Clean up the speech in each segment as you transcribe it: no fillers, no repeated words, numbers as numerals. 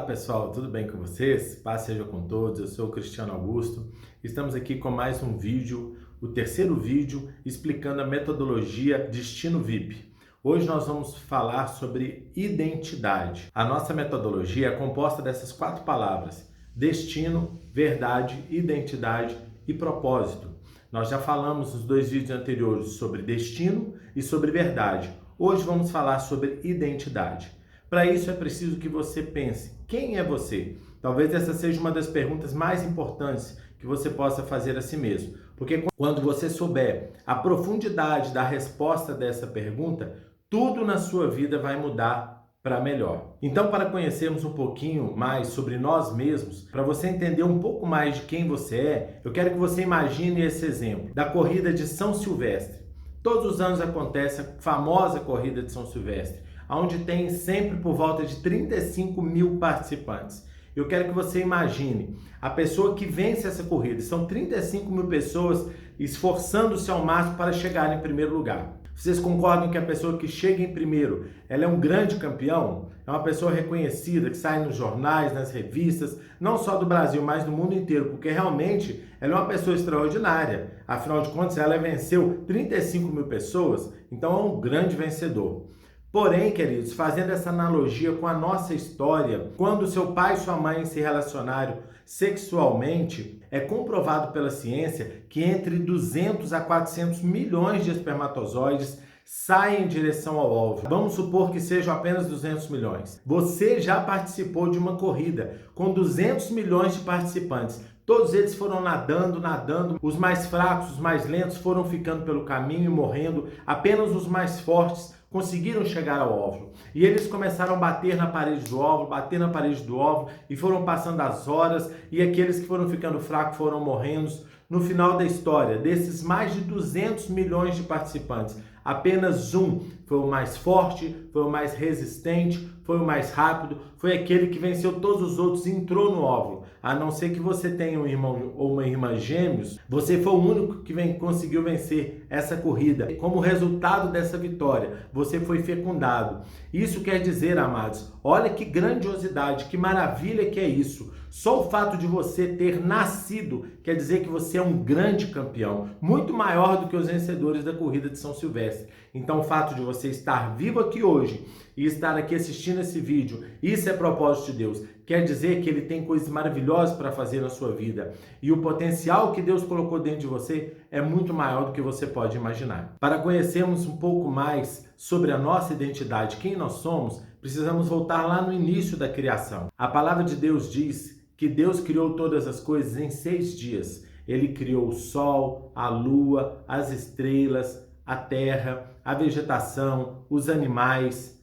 pessoal, tudo bem com vocês? Paz seja com todos, eu sou o Cristiano Augusto. Estamos aqui com mais um vídeo, o terceiro vídeo, explicando a metodologia Destino VIP. Hoje nós vamos falar sobre identidade. A nossa metodologia é composta dessas 4 palavras: destino, verdade, identidade e propósito. Nós já falamos nos 2 vídeos anteriores sobre destino e sobre verdade. Hoje vamos falar sobre identidade. Para isso é preciso que você pense: quem é você? Talvez essa seja uma das perguntas mais importantes que você possa fazer a si mesmo. Porque quando você souber a profundidade da resposta dessa pergunta, tudo na sua vida vai mudar para melhor. Então, para conhecermos um pouquinho mais sobre nós mesmos, para você entender um pouco mais de quem você é, eu quero que você imagine esse exemplo da corrida de São Silvestre. Todos os anos acontece a famosa corrida de São Silvestre, onde tem sempre por volta de 35 mil participantes. Eu quero que você imagine a pessoa que vence essa corrida. São 35 mil pessoas esforçando-se ao máximo para chegar em primeiro lugar. Vocês concordam que a pessoa que chega em primeiro, ela é um grande campeão? É uma pessoa reconhecida, que sai nos jornais, nas revistas, não só do Brasil, mas do mundo inteiro, porque realmente ela é uma pessoa extraordinária. Afinal de contas, ela venceu 35 mil pessoas, então é um grande vencedor. Porém, queridos, fazendo essa analogia com a nossa história, quando seu pai e sua mãe se relacionaram sexualmente, é comprovado pela ciência que entre 200 a 400 milhões de espermatozoides saem em direção ao óvulo. Vamos supor que sejam apenas 200 milhões. Você já participou de uma corrida com 200 milhões de participantes. Todos eles foram nadando. Os mais fracos, os mais lentos foram ficando pelo caminho e morrendo. Apenas os mais fortes conseguiram chegar ao óvulo. E eles começaram a bater na parede do óvulo, e foram passando as horas, e aqueles que foram ficando fracos foram morrendo. No final da história, desses mais de 200 milhões de participantes, apenas um foi o mais forte, foi o mais resistente, foi o mais rápido, foi aquele que venceu todos os outros e entrou no óvulo. A não ser que você tenha um irmão ou uma irmã gêmeos, você foi o único que conseguiu vencer essa corrida. Como resultado dessa vitória, você foi fecundado. Isso quer dizer, amados, olha que grandiosidade, que maravilha que é isso. Só o fato de você ter nascido quer dizer que você é um grande campeão, muito maior do que os vencedores da corrida de São Silvestre. Então o fato de você estar vivo aqui hoje e estar aqui assistindo esse vídeo, isso é propósito de Deus. Quer dizer que Ele tem coisas maravilhosas para fazer na sua vida. E o potencial que Deus colocou dentro de você é muito maior do que você pode imaginar. Para conhecermos um pouco mais sobre a nossa identidade, quem nós somos, precisamos voltar lá no início da criação. A palavra de Deus diz que Deus criou todas as coisas em 6 dias. Ele criou o sol, a lua, as estrelas, a terra, a vegetação, os animais,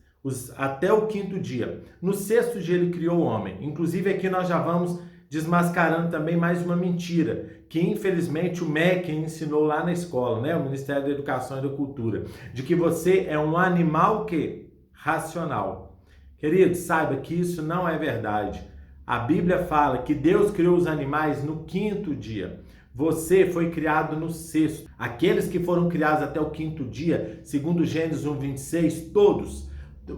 até o 5º dia. No 6º dia ele criou o homem. Inclusive aqui nós já vamos desmascarando também mais uma mentira, que infelizmente o MEC ensinou lá na escola, né? O Ministério da Educação e da Cultura, de que você é um animal racional. Querido, saiba que isso não é verdade. A Bíblia fala que Deus criou os animais no 5º dia. Você foi criado no 6º. Aqueles que foram criados até o 5º dia, segundo Gênesis 1:26, todos,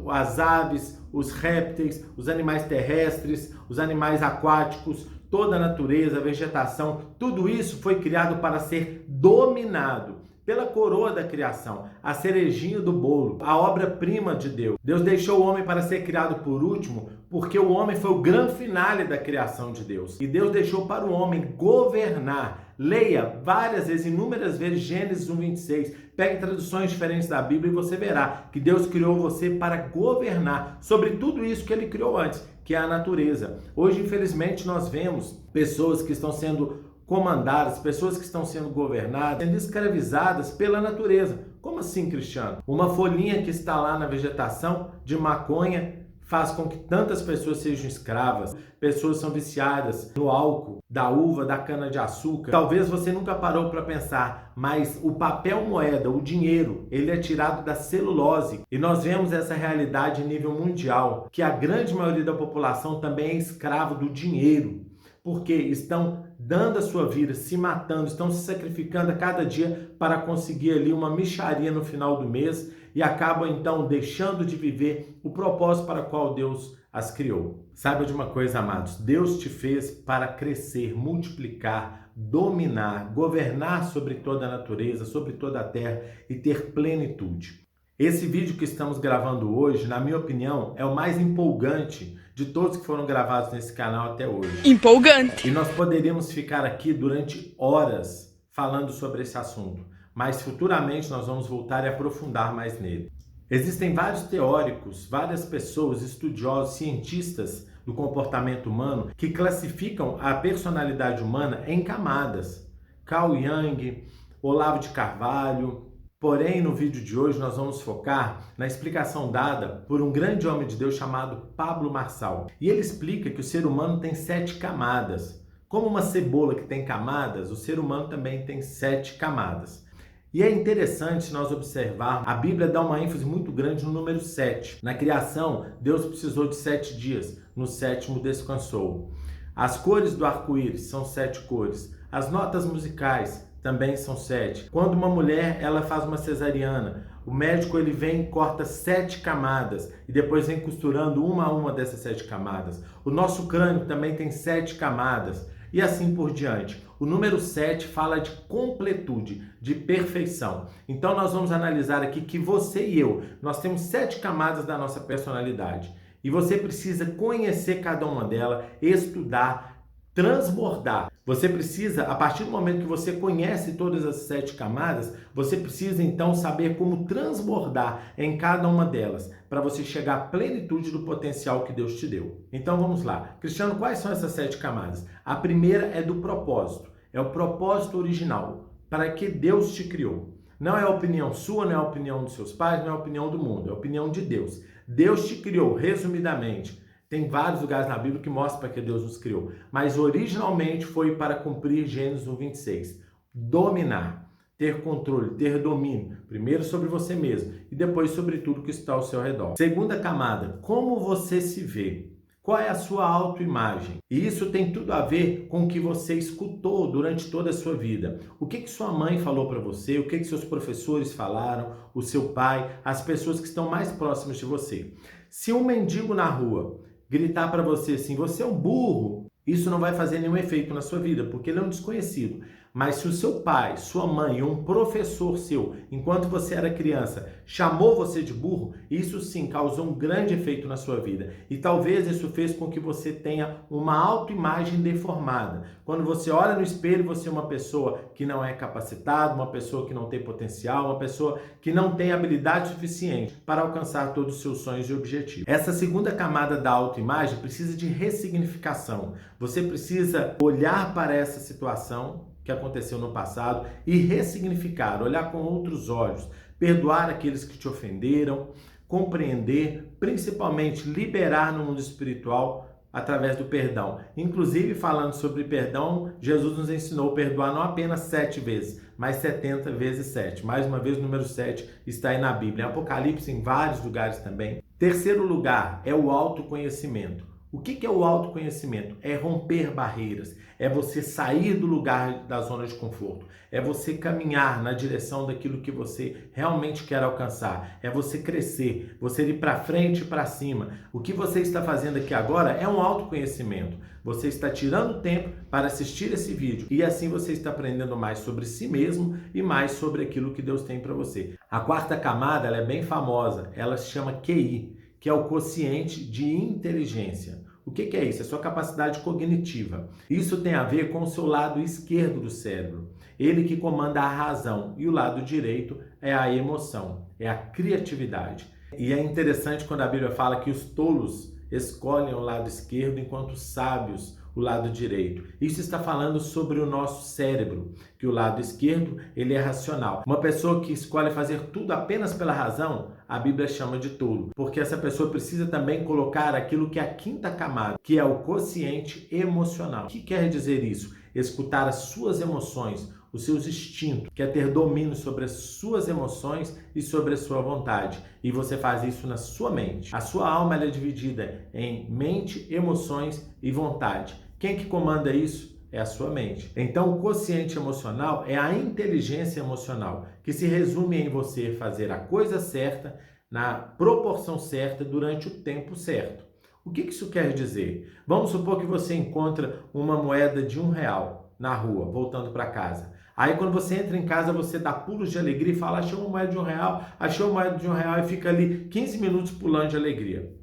as aves, os répteis, os animais terrestres, os animais aquáticos, toda a natureza, a vegetação, tudo isso foi criado para ser dominado pela coroa da criação, a cerejinha do bolo, a obra-prima de Deus. Deus deixou o homem para ser criado por último, porque o homem foi o grande finale da criação de Deus. E Deus deixou para o homem governar. Leia várias vezes, inúmeras vezes, Gênesis 1:26. Pegue traduções diferentes da Bíblia e você verá que Deus criou você para governar sobre tudo isso que Ele criou antes, que é a natureza. Hoje, infelizmente, nós vemos pessoas que estão sendo comandadas, pessoas que estão sendo governadas, sendo escravizadas pela natureza. Como assim, Cristiano? Uma folhinha que está lá na vegetação de maconha faz com que tantas pessoas sejam escravas. Pessoas são viciadas no álcool, da uva, da cana-de-açúcar. Talvez você nunca parou para pensar, mas o papel moeda, o dinheiro, ele é tirado da celulose. E nós vemos essa realidade em nível mundial, que a grande maioria da população também é escravo do dinheiro, porque estão dando a sua vida, se matando, estão se sacrificando a cada dia para conseguir ali uma mixaria no final do mês e acabam então deixando de viver o propósito para o qual Deus as criou. Saiba de uma coisa, amados, Deus te fez para crescer, multiplicar, dominar, governar sobre toda a natureza, sobre toda a terra e ter plenitude. Esse vídeo que estamos gravando hoje, na minha opinião, é o mais empolgante de todos que foram gravados nesse canal até hoje. Empolgante! E nós poderíamos ficar aqui durante horas falando sobre esse assunto, mas futuramente nós vamos voltar e aprofundar mais nele. Existem vários teóricos, várias pessoas, estudiosos, cientistas do comportamento humano que classificam a personalidade humana em camadas. Carl Jung, Olavo de Carvalho. Porém, no vídeo de hoje nós vamos focar na explicação dada por um grande homem de Deus chamado Pablo Marçal. E ele explica que o ser humano tem 7 camadas. Como uma cebola que tem camadas, o ser humano também tem 7 camadas. E é interessante nós observarmos, a Bíblia dá uma ênfase muito grande no número 7. Na criação, Deus precisou de 7 dias, no 7º descansou. As cores do arco-íris são 7 cores. As notas musicais também são 7. Quando uma mulher ela faz uma cesariana, o médico ele vem e corta 7 camadas e depois vem costurando uma a uma dessas 7 camadas. O nosso crânio também tem 7 camadas e assim por diante. O número 7 fala de completude, de perfeição. Então nós vamos analisar aqui que você e eu, nós temos 7 camadas da nossa personalidade e você precisa conhecer cada uma delas, estudar, transbordar. Você precisa, a partir do momento que você conhece todas as 7 camadas, você precisa então saber como transbordar em cada uma delas, para você chegar à plenitude do potencial que Deus te deu. Então vamos lá. Cristiano, quais são essas 7 camadas? A primeira é do propósito. É o propósito original, para que Deus te criou. Não é a opinião sua, não é a opinião dos seus pais, não é a opinião do mundo, é a opinião de Deus. Deus te criou, resumidamente. Tem vários lugares na Bíblia que mostram para que Deus nos criou. Mas originalmente foi para cumprir Gênesis 1:26. Dominar, ter controle, ter domínio. Primeiro sobre você mesmo e depois sobre tudo que está ao seu redor. Segunda camada, como você se vê. Qual é a sua autoimagem? E isso tem tudo a ver com o que você escutou durante toda a sua vida. O que sua mãe falou para você? O que seus professores falaram? O seu pai? As pessoas que estão mais próximas de você. Se um mendigo na rua gritar para você assim, você é um burro, isso não vai fazer nenhum efeito na sua vida, porque ele é um desconhecido. Mas se o seu pai, sua mãe ou um professor seu, enquanto você era criança, chamou você de burro, isso sim causou um grande efeito na sua vida. E talvez isso fez com que você tenha uma autoimagem deformada. Quando você olha no espelho, você é uma pessoa que não é capacitada, uma pessoa que não tem potencial, uma pessoa que não tem habilidade suficiente para alcançar todos os seus sonhos e objetivos. Essa segunda camada da autoimagem precisa de ressignificação. Você precisa olhar para essa situação que aconteceu no passado e ressignificar, olhar com outros olhos, perdoar aqueles que te ofenderam, compreender, principalmente liberar no mundo espiritual através do perdão. Inclusive, falando sobre perdão, Jesus nos ensinou a perdoar não apenas 7 vezes, mas 70 vezes 7. Mais uma vez, o número 7 está aí na Bíblia. Em Apocalipse, em vários lugares também. Terceiro lugar é o autoconhecimento. O que é o autoconhecimento? É romper barreiras, é você sair do lugar da zona de conforto, é você caminhar na direção daquilo que você realmente quer alcançar, é você crescer, você ir para frente e para cima. O que você está fazendo aqui agora é um autoconhecimento. Você está tirando tempo para assistir esse vídeo e assim você está aprendendo mais sobre si mesmo e mais sobre aquilo que Deus tem para você. A quarta camada ela é bem famosa, ela se chama QI, que é o quociente de inteligência. O que é isso? É a sua capacidade cognitiva. Isso tem a ver com o seu lado esquerdo do cérebro. Ele que comanda a razão. E o lado direito é a emoção, é a criatividade. E é interessante quando a Bíblia fala que os tolos escolhem o lado esquerdo, enquanto os sábios o lado direito. Isso está falando sobre o nosso cérebro, que o lado esquerdo ele é racional. Uma pessoa que escolhe fazer tudo apenas pela razão, a Bíblia chama de tolo, porque essa pessoa precisa também colocar aquilo que é a quinta camada, que é o quociente emocional. O que quer dizer isso? Escutar as suas emoções, os seus instintos, quer ter domínio sobre as suas emoções e sobre a sua vontade. E você faz isso na sua mente. A sua alma ela é dividida em mente, emoções e vontade. Quem que comanda isso? é a sua mente. Então, o quociente emocional é a inteligência emocional, que se resume em você fazer a coisa certa, na proporção certa, durante o tempo certo. O que isso quer dizer? Vamos supor que você encontra uma moeda de R$1 na rua, voltando para casa. Aí quando você entra em casa, você dá pulos de alegria e fala, achei uma moeda de R$1, achei uma moeda de R$1 e fica ali 15 minutos pulando de alegria.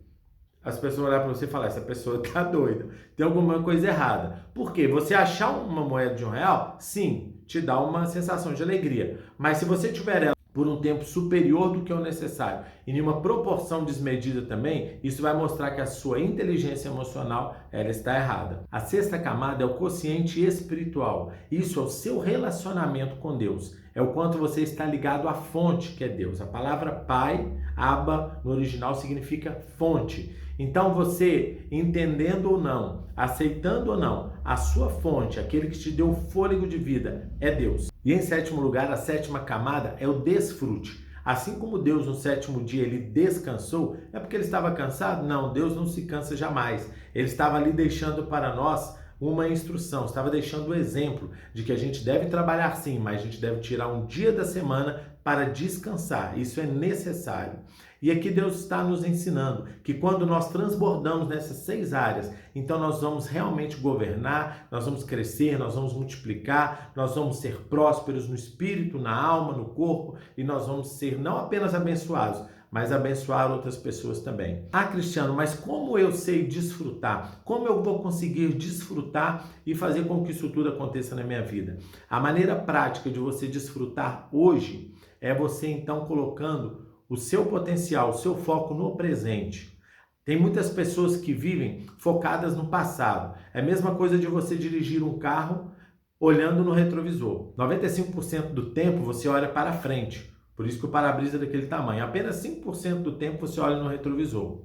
As pessoas vão olhar para você e falar, essa pessoa tá doida, tem alguma coisa errada. Por quê? Você achar uma moeda de R$1, sim, te dá uma sensação de alegria. Mas se você tiver ela por um tempo superior do que é o necessário e em uma proporção desmedida também, isso vai mostrar que a sua inteligência emocional ela está errada. A sexta camada é o quociente espiritual. Isso é o seu relacionamento com Deus. É o quanto você está ligado à fonte, que é Deus. A palavra pai, Abba, no original significa fonte. Então você, entendendo ou não, aceitando ou não, a sua fonte, aquele que te deu o fôlego de vida, é Deus. E em sétimo lugar, a sétima camada é o desfrute. Assim como Deus no sétimo dia ele descansou, é porque ele estava cansado? Não, Deus não se cansa jamais. Ele estava ali deixando para nós uma instrução, estava deixando o exemplo de que a gente deve trabalhar sim, mas a gente deve tirar um dia da semana para descansar. Isso é necessário. E aqui Deus está nos ensinando que quando nós transbordamos nessas 6 áreas, então nós vamos realmente governar, nós vamos crescer, nós vamos multiplicar, nós vamos ser prósperos no espírito, na alma, no corpo, e nós vamos ser não apenas abençoados, mas abençoar outras pessoas também. Ah, Cristiano, mas como eu sei desfrutar? Como eu vou conseguir desfrutar e fazer com que isso tudo aconteça na minha vida? A maneira prática de você desfrutar hoje é você então colocando o seu potencial, o seu foco no presente. Tem muitas pessoas que vivem focadas no passado. É a mesma coisa de você dirigir um carro olhando no retrovisor. 95% do tempo você olha para frente. Por isso que o para-brisa é daquele tamanho. Apenas 5% do tempo você olha no retrovisor.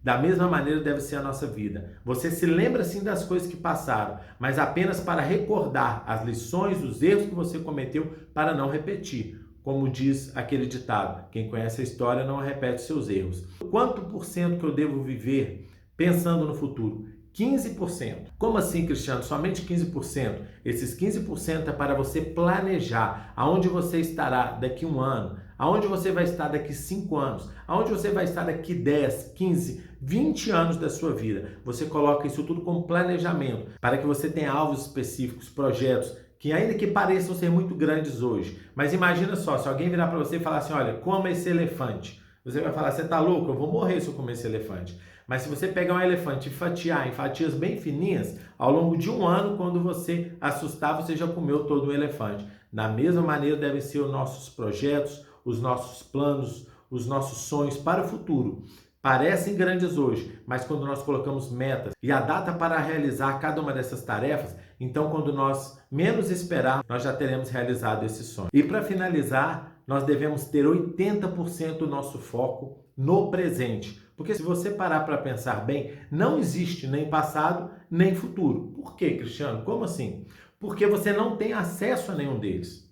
Da mesma maneira deve ser a nossa vida. Você se lembra sim das coisas que passaram, mas apenas para recordar as lições, os erros que você cometeu para não repetir. Como diz aquele ditado, quem conhece a história não repete seus erros. Quanto por cento que eu devo viver pensando no futuro? 15%. Como assim, Cristiano? Somente 15%? Esses 15% é para você planejar aonde você estará daqui a 1 ano, aonde você vai estar daqui 5 anos, aonde você vai estar daqui 10, 15, 20 anos da sua vida. Você coloca isso tudo como planejamento, para que você tenha alvos específicos, projetos, que ainda que pareçam ser muito grandes hoje. Mas imagina só, se alguém virar para você e falar assim, olha, coma esse elefante. Você vai falar, você tá louco? Eu vou morrer se eu comer esse elefante. Mas se você pegar um elefante e fatiar em fatias bem fininhas, ao longo de 1 ano, quando você assustar, você já comeu todo o elefante. Da mesma maneira devem ser os nossos projetos, os nossos planos, os nossos sonhos para o futuro. Parecem grandes hoje, mas quando nós colocamos metas e a data para realizar cada uma dessas tarefas, então quando nós menos esperar, nós já teremos realizado esse sonho. E para finalizar, nós devemos ter 80% do nosso foco no presente. Porque se você parar para pensar bem, não existe nem passado, nem futuro. Por quê, Cristiano? Como assim? Porque você não tem acesso a nenhum deles.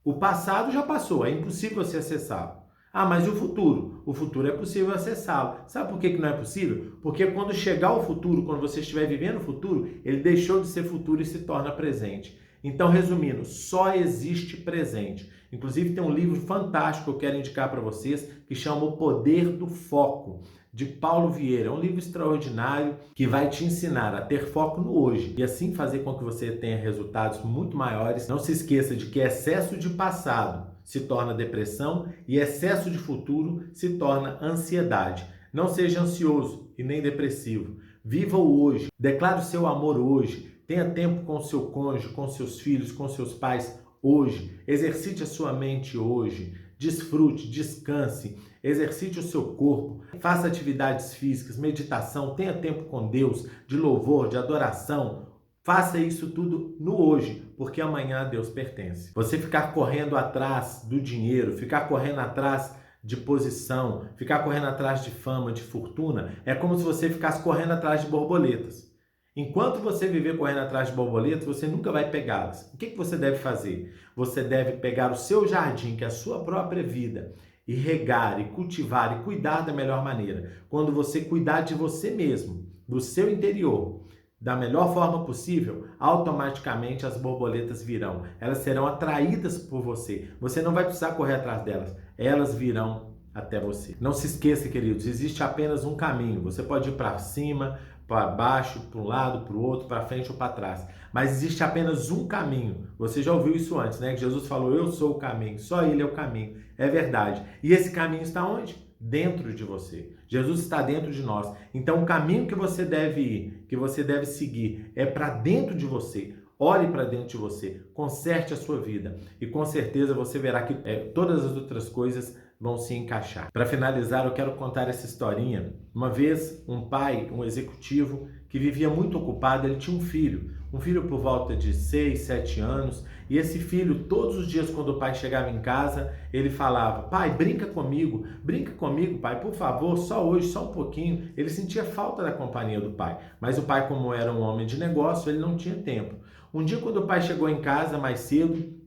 O passado já passou, é impossível você acessá-lo. Ah, mas e o futuro? O futuro é possível acessá-lo. Sabe por que não é possível? Porque quando chegar o futuro, quando você estiver vivendo o futuro, ele deixou de ser futuro e se torna presente. Então, resumindo, só existe presente. Inclusive, tem um livro fantástico que eu quero indicar para vocês, que chama O Poder do Foco, de Paulo Vieira. É um livro extraordinário que vai te ensinar a ter foco no hoje e assim fazer com que você tenha resultados muito maiores. Não se esqueça de que excesso de passado se torna depressão e excesso de futuro se torna ansiedade. Não seja ansioso e nem depressivo. Viva o hoje, declare o seu amor hoje, tenha tempo com o seu cônjuge, com seus filhos, com seus pais hoje, exercite a sua mente hoje, desfrute, descanse, exercite o seu corpo, faça atividades físicas, meditação, tenha tempo com Deus, de louvor, de adoração. Faça isso tudo no hoje, porque amanhã a Deus pertence. Você ficar correndo atrás do dinheiro, ficar correndo atrás de posição, ficar correndo atrás de fama, de fortuna, é como se você ficasse correndo atrás de borboletas. Enquanto você viver correndo atrás de borboletas, você nunca vai pegá-las. O que você deve fazer? Você deve pegar o seu jardim, que é a sua própria vida, e regar, e cultivar, e cuidar da melhor maneira. Quando você cuidar de você mesmo, do seu interior, da melhor forma possível, automaticamente as borboletas virão. Elas serão atraídas por você. Você não vai precisar correr atrás delas. Elas virão até você. Não se esqueça, queridos, existe apenas um caminho. Você pode ir para cima, para baixo, para um lado, para o outro, para frente ou para trás. Mas existe apenas um caminho. Você já ouviu isso antes, né? Que Jesus falou, eu sou o caminho, só Ele é o caminho. É verdade. E esse caminho está onde? Dentro de você. Jesus está dentro de nós. Então o caminho que você deve ir, que você deve seguir, é para dentro de você. Olhe para dentro de você, conserte a sua vida e com certeza você verá que todas as outras coisas vão se encaixar. Para finalizar, eu quero contar essa historinha. Uma vez, um pai, um executivo, que vivia muito ocupado, ele tinha um filho por volta de 6, 7 anos, e esse filho, todos os dias quando o pai chegava em casa, ele falava, pai, brinca comigo, pai, por favor, só hoje, só um pouquinho. Ele sentia falta da companhia do pai, mas o pai, como era um homem de negócio, ele não tinha tempo. Um dia, quando o pai chegou em casa mais cedo,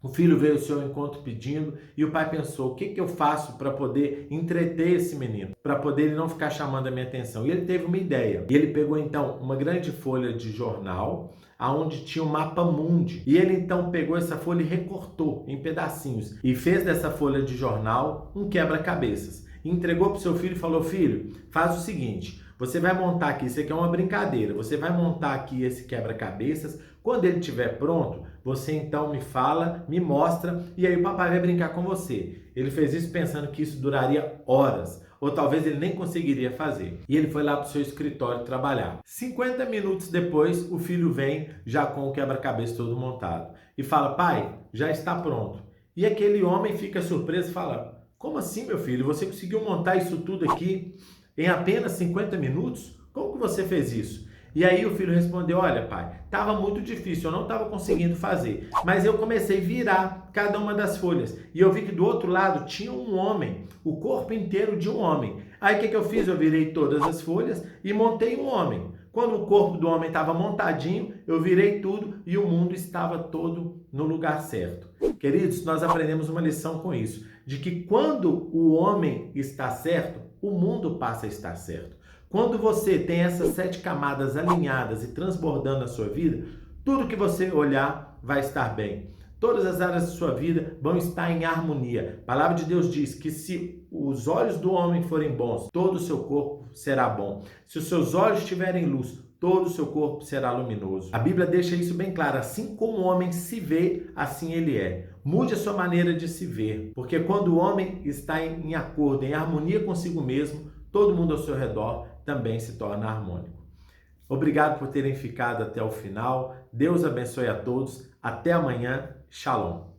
o filho veio ao seu encontro pedindo e o pai pensou, o que eu faço para poder entreter esse menino? Para poder ele não ficar chamando a minha atenção. E ele teve uma ideia. E ele pegou então uma grande folha de jornal, aonde tinha o mapa mundi. E ele então pegou essa folha e recortou em pedacinhos. E fez dessa folha de jornal um quebra-cabeças. Entregou para o seu filho e falou, filho, faz o seguinte, você vai montar aqui, isso aqui é uma brincadeira, você vai montar aqui esse quebra-cabeças, quando ele estiver pronto, você então me fala, me mostra, e aí o papai vai brincar com você. Ele fez isso pensando que isso duraria horas, ou talvez ele nem conseguiria fazer. E ele foi lá para o seu escritório trabalhar. 50 minutos depois, o filho vem já com o quebra-cabeça todo montado e fala, pai, já está pronto. E aquele homem fica surpreso e fala, como assim, meu filho? Você conseguiu montar isso tudo aqui em apenas 50 minutos? Como que você fez isso? E aí o filho respondeu, olha pai, estava muito difícil, eu não estava conseguindo fazer, mas eu comecei a virar cada uma das folhas e eu vi que do outro lado tinha um homem, o corpo inteiro de um homem. Aí o que eu fiz? Eu virei todas as folhas e montei um homem. Quando o corpo do homem estava montadinho, eu virei tudo e o mundo estava todo no lugar certo. Queridos, nós aprendemos uma lição com isso, de que quando o homem está certo, o mundo passa a estar certo. Quando você tem essas 7 camadas alinhadas e transbordando na sua vida, tudo que você olhar vai estar bem. Todas as áreas da sua vida vão estar em harmonia. A palavra de Deus diz que se os olhos do homem forem bons, todo o seu corpo será bom. Se os seus olhos tiverem luz, todo o seu corpo será luminoso. A Bíblia deixa isso bem claro. Assim como o homem se vê, assim ele é. Mude a sua maneira de se ver, porque quando o homem está em acordo, em harmonia consigo mesmo, todo mundo ao seu redor também se torna harmônico. Obrigado por terem ficado até o final. Deus abençoe a todos. Até amanhã. Shalom.